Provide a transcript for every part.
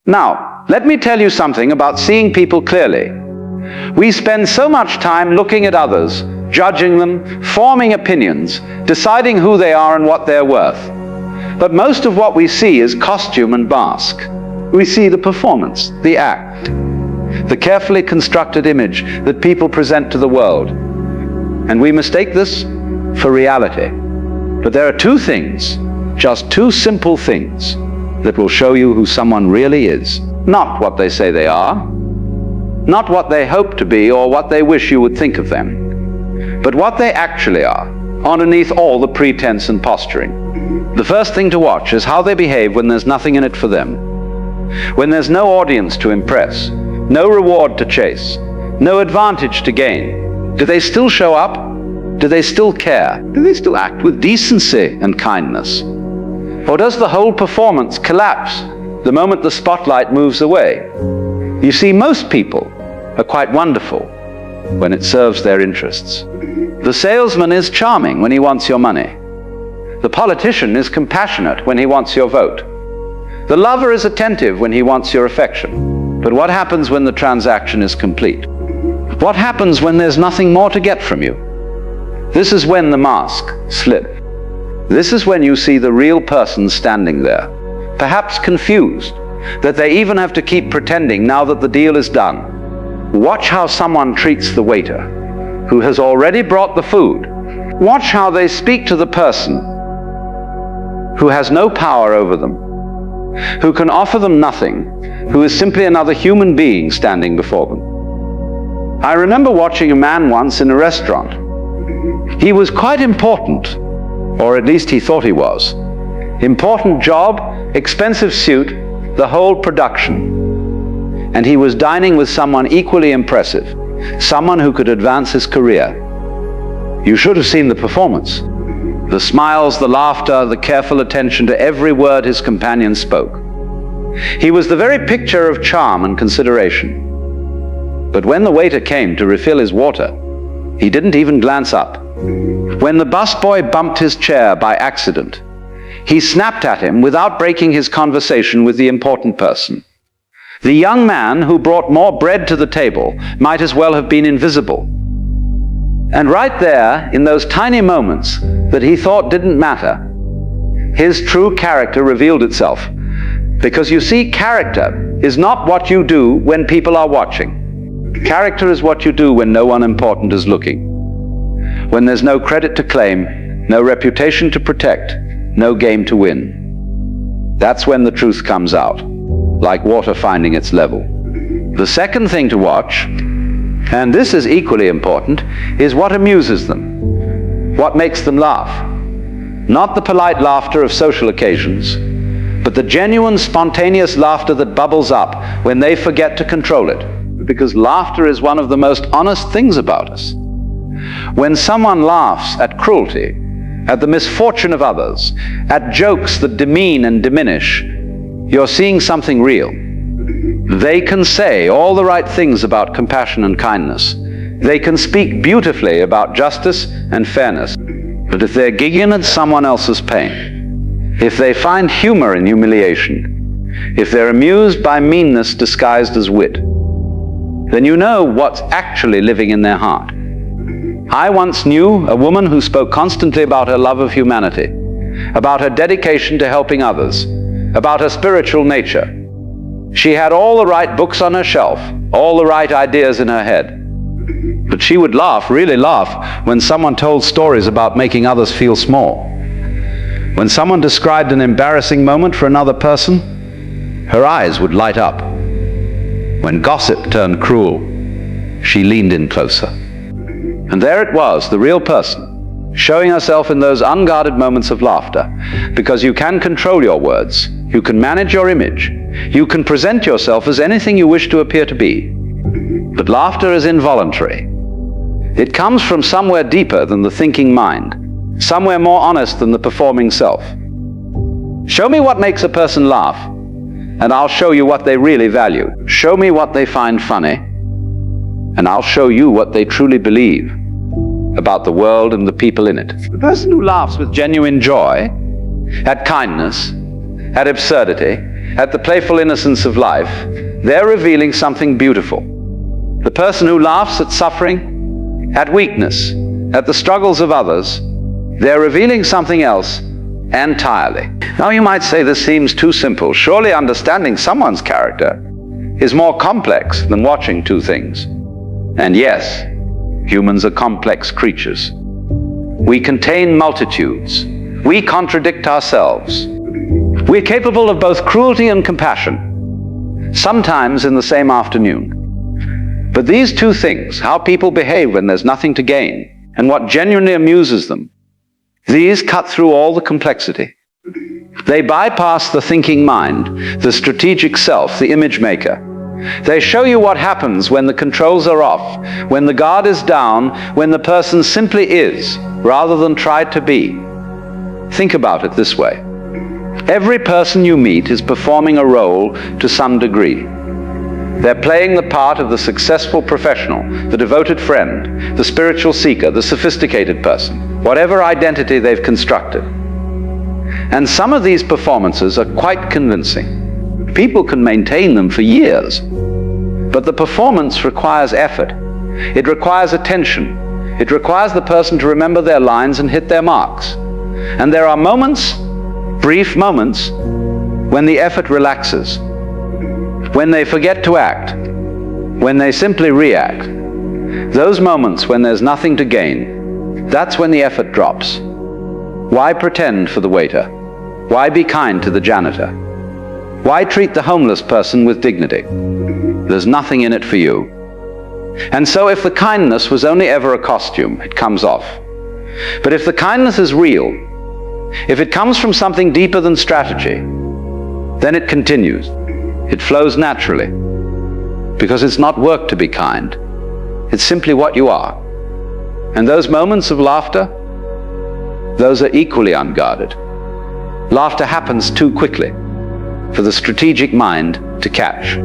Now, let me tell you something about seeing people clearly. We spend so much time looking at others, judging them, forming opinions, deciding who they are and what they're worth. But most of what we see is costume and mask. We see the performance, the act, the carefully constructed image that people present to the world. And we mistake this for reality. But there are two things, just two simple things, that will show you who someone really is. Not what they say they are, not what they hope to be or what they wish you would think of them, but what they actually are, underneath all the pretense and posturing. The first thing to watch is how they behave when there's nothing in it for them. When there's no audience to impress, no reward to chase, no advantage to gain. Do they still show up? Do they still care? Do they still act with decency and kindness? Or does the whole performance collapse the moment the spotlight moves away? You see, most people are quite wonderful when it serves their interests. The salesman is charming when he wants your money. The politician is compassionate when he wants your vote. The lover is attentive when he wants your affection. But what happens when the transaction is complete? What happens when there's nothing more to get from you? This is when the mask slips. This is when you see the real person standing there, perhaps confused that they even have to keep pretending now that the deal is done. Watch how someone treats the waiter who has already brought the food. Watch how they speak to the person who has no power over them, who can offer them nothing, who is simply another human being standing before them. I remember watching a man once in a restaurant. He was quite important, or at least he thought he was. Important job, expensive suit, the whole production. And he was dining with someone equally impressive, someone who could advance his career. You should have seen the performance. The smiles, the laughter, the careful attention to every word his companion spoke. He was the very picture of charm and consideration. But when the waiter came to refill his water, he didn't even glance up. When the busboy bumped his chair by accident, he snapped at him without breaking his conversation with the important person. The young man who brought more bread to the table might as well have been invisible. And right there, in those tiny moments that he thought didn't matter, his true character revealed itself. Because you see, character is not what you do when people are watching. Character is what you do when no one important is looking. When there's no credit to claim, no reputation to protect, no game to win. That's when the truth comes out, like water finding its level. The second thing to watch, and this is equally important, is what amuses them, what makes them laugh. Not the polite laughter of social occasions, but the genuine, spontaneous laughter that bubbles up when they forget to control it. Because laughter is one of the most honest things about us. When someone laughs at cruelty, at the misfortune of others, at jokes that demean and diminish, you're seeing something real. They can say all the right things about compassion and kindness. They can speak beautifully about justice and fairness. But if they're giggling at someone else's pain, if they find humor in humiliation, if they're amused by meanness disguised as wit, then you know what's actually living in their heart. I once knew a woman who spoke constantly about her love of humanity, about her dedication to helping others, about her spiritual nature. She had all the right books on her shelf, all the right ideas in her head. But she would laugh, really laugh, when someone told stories about making others feel small. When someone described an embarrassing moment for another person, her eyes would light up. When gossip turned cruel, she leaned in closer. And there it was, the real person, showing herself in those unguarded moments of laughter. Because you can control your words, you can manage your image, you can present yourself as anything you wish to appear to be. But laughter is involuntary. It comes from somewhere deeper than the thinking mind, somewhere more honest than the performing self. Show me what makes a person laugh, and I'll show you what they really value. Show me what they find funny, and I'll show you what they truly believe about the world and the people in it. The person who laughs with genuine joy at kindness, at absurdity, at the playful innocence of life, they're revealing something beautiful. The person who laughs at suffering, at weakness, at the struggles of others, they're revealing something else entirely. Now you might say this seems too simple. Surely understanding someone's character is more complex than watching two things. And yes, humans are complex creatures. We contain multitudes. We contradict ourselves. We're capable of both cruelty and compassion, sometimes in the same afternoon. But these two things, how people behave when there's nothing to gain, and what genuinely amuses them, these cut through all the complexity. They bypass the thinking mind, the strategic self, the image maker. They show you what happens when the controls are off, when the guard is down, when the person simply is, rather than tried to be. Think about it this way. Every person you meet is performing a role to some degree. They're playing the part of the successful professional, the devoted friend, the spiritual seeker, the sophisticated person, whatever identity they've constructed. And some of these performances are quite convincing. People can maintain them for years. But the performance requires effort. It requires attention. It requires the person to remember their lines and hit their marks. And there are moments, brief moments, when the effort relaxes, when they forget to act, when they simply react. Those moments when there's nothing to gain, that's when the effort drops. Why pretend for the waiter? Why be kind to the janitor? Why treat the homeless person with dignity? There's nothing in it for you. And so if the kindness was only ever a costume, it comes off. But if the kindness is real, if it comes from something deeper than strategy, then it continues. It flows naturally. Because it's not work to be kind. It's simply what you are. And those moments of laughter, those are equally unguarded. Laughter happens too quickly for the strategic mind to catch.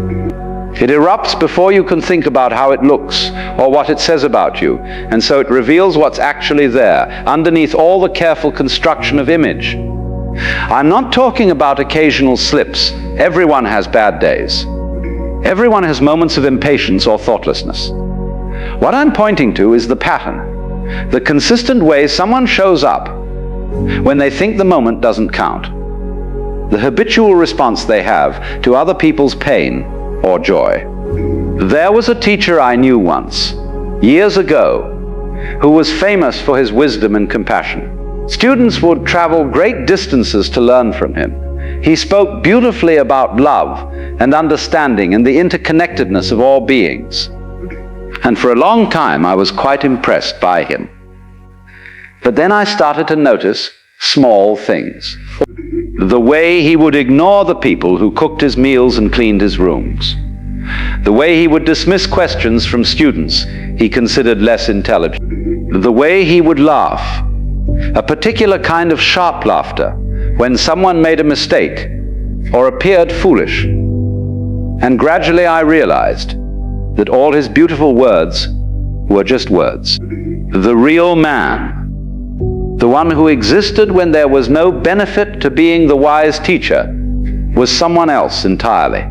It erupts before you can think about how it looks or what it says about you, and so it reveals what's actually there, underneath all the careful construction of image. I'm not talking about occasional slips. Everyone has bad days. Everyone has moments of impatience or thoughtlessness. What I'm pointing to is the pattern, the consistent way someone shows up when they think the moment doesn't count, the habitual response they have to other people's pain or joy. There was a teacher I knew once, years ago, who was famous for his wisdom and compassion. Students would travel great distances to learn from him. He spoke beautifully about love and understanding and the interconnectedness of all beings. And for a long time I was quite impressed by him. But then I started to notice small things. The way he would ignore the people who cooked his meals and cleaned his rooms. The way he would dismiss questions from students he considered less intelligent. The way he would laugh, a particular kind of sharp laughter, when someone made a mistake or appeared foolish. And gradually I realized that all his beautiful words were just words. The real man, the one who existed when there was no benefit to being the wise teacher, was someone else entirely.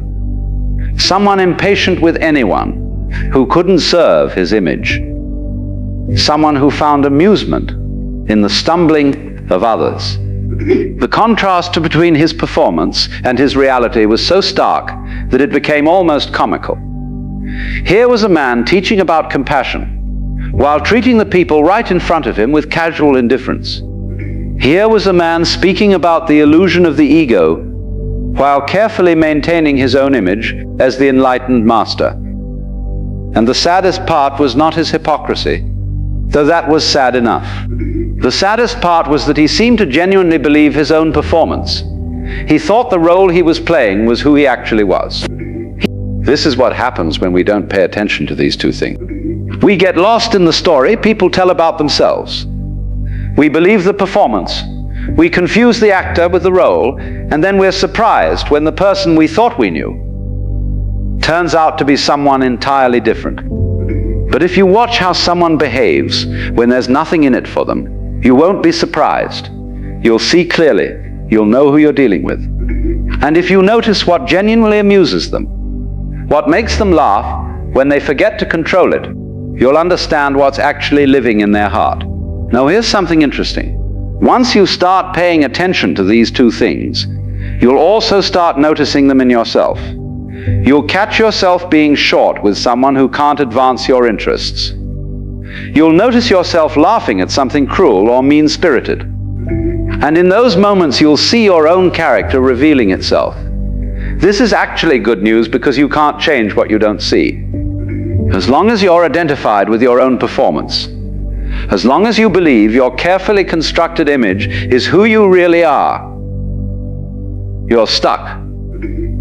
Someone impatient with anyone who couldn't serve his image. Someone who found amusement in the stumbling of others. The contrast between his performance and his reality was so stark that it became almost comical. Here was a man teaching about compassion, while treating the people right in front of him with casual indifference. Here was a man speaking about the illusion of the ego, while carefully maintaining his own image as the enlightened master. And the saddest part was not his hypocrisy, though that was sad enough. The saddest part was that he seemed to genuinely believe his own performance. He thought the role he was playing was who he actually was. This is what happens when we don't pay attention to these two things. We get lost in the story people tell about themselves. We believe the performance. We confuse the actor with the role, and then we're surprised when the person we thought we knew turns out to be someone entirely different. But if you watch how someone behaves when there's nothing in it for them, you won't be surprised. You'll see clearly. You'll know who you're dealing with. And if you notice what genuinely amuses them, what makes them laugh when they forget to control it, you'll understand what's actually living in their heart. Now here's something interesting. Once you start paying attention to these two things, you'll also start noticing them in yourself. You'll catch yourself being short with someone who can't advance your interests. You'll notice yourself laughing at something cruel or mean-spirited. And in those moments, you'll see your own character revealing itself. This is actually good news because you can't change what you don't see. As long as you're identified with your own performance, as long as you believe your carefully constructed image is who you really are, you're stuck.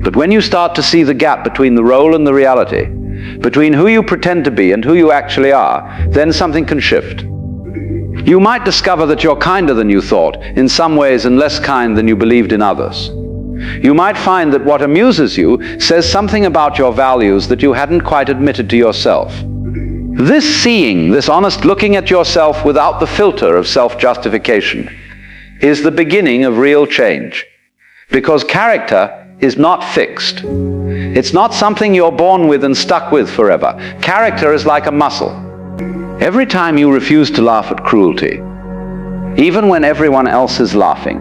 But when you start to see the gap between the role and the reality, between who you pretend to be and who you actually are, then something can shift. You might discover that you're kinder than you thought in some ways and less kind than you believed in others. You might find that what amuses you says something about your values that you hadn't quite admitted to yourself. This seeing, this honest looking at yourself without the filter of self-justification, is the beginning of real change. Because character is not fixed. It's not something you're born with and stuck with forever. Character is like a muscle. Every time you refuse to laugh at cruelty, even when everyone else is laughing,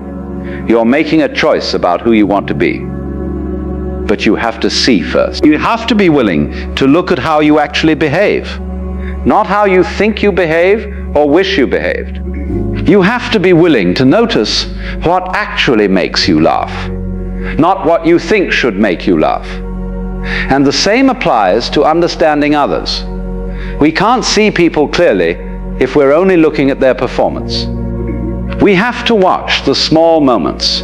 you're making a choice about who you want to be. But you have to see first. You have to be willing to look at how you actually behave, not how you think you behave or wish you behaved. You have to be willing to notice what actually makes you laugh, not what you think should make you laugh. And the same applies to understanding others. We can't see people clearly if we're only looking at their performance. We have to watch the small moments,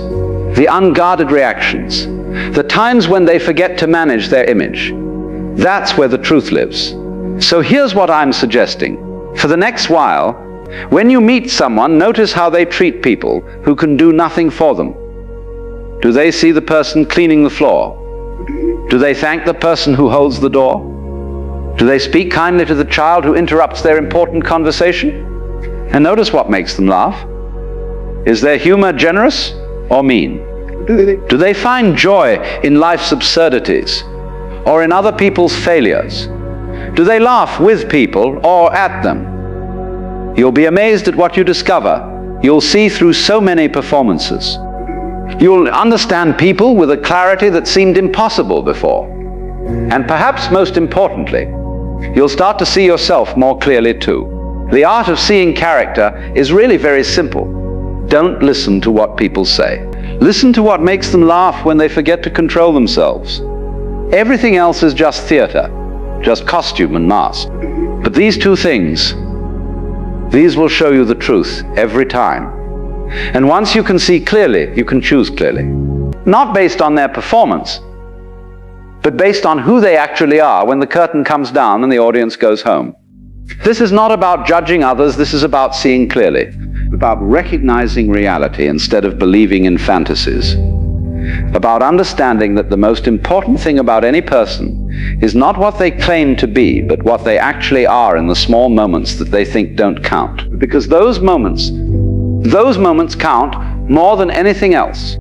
the unguarded reactions, the times when they forget to manage their image. That's where the truth lives. So here's what I'm suggesting. For the next while, when you meet someone, notice how they treat people who can do nothing for them. Do they see the person cleaning the floor? Do they thank the person who holds the door? Do they speak kindly to the child who interrupts their important conversation? And notice what makes them laugh. Is their humor generous or mean? Do they find joy in life's absurdities or in other people's failures? Do they laugh with people or at them? You'll be amazed at what you discover. You'll see through so many performances. You'll understand people with a clarity that seemed impossible before. And perhaps most importantly, you'll start to see yourself more clearly too. The art of seeing character is really very simple. Don't listen to what people say. Listen to what makes them laugh when they forget to control themselves. Everything else is just theater, just costume and mask. But these two things, these will show you the truth every time. And once you can see clearly, you can choose clearly. Not based on their performance, but based on who they actually are when the curtain comes down and the audience goes home. This is not about judging others, this is about seeing clearly, about recognizing reality instead of believing in fantasies, about understanding that the most important thing about any person is not what they claim to be, but what they actually are in the small moments that they think don't count. Because those moments count more than anything else.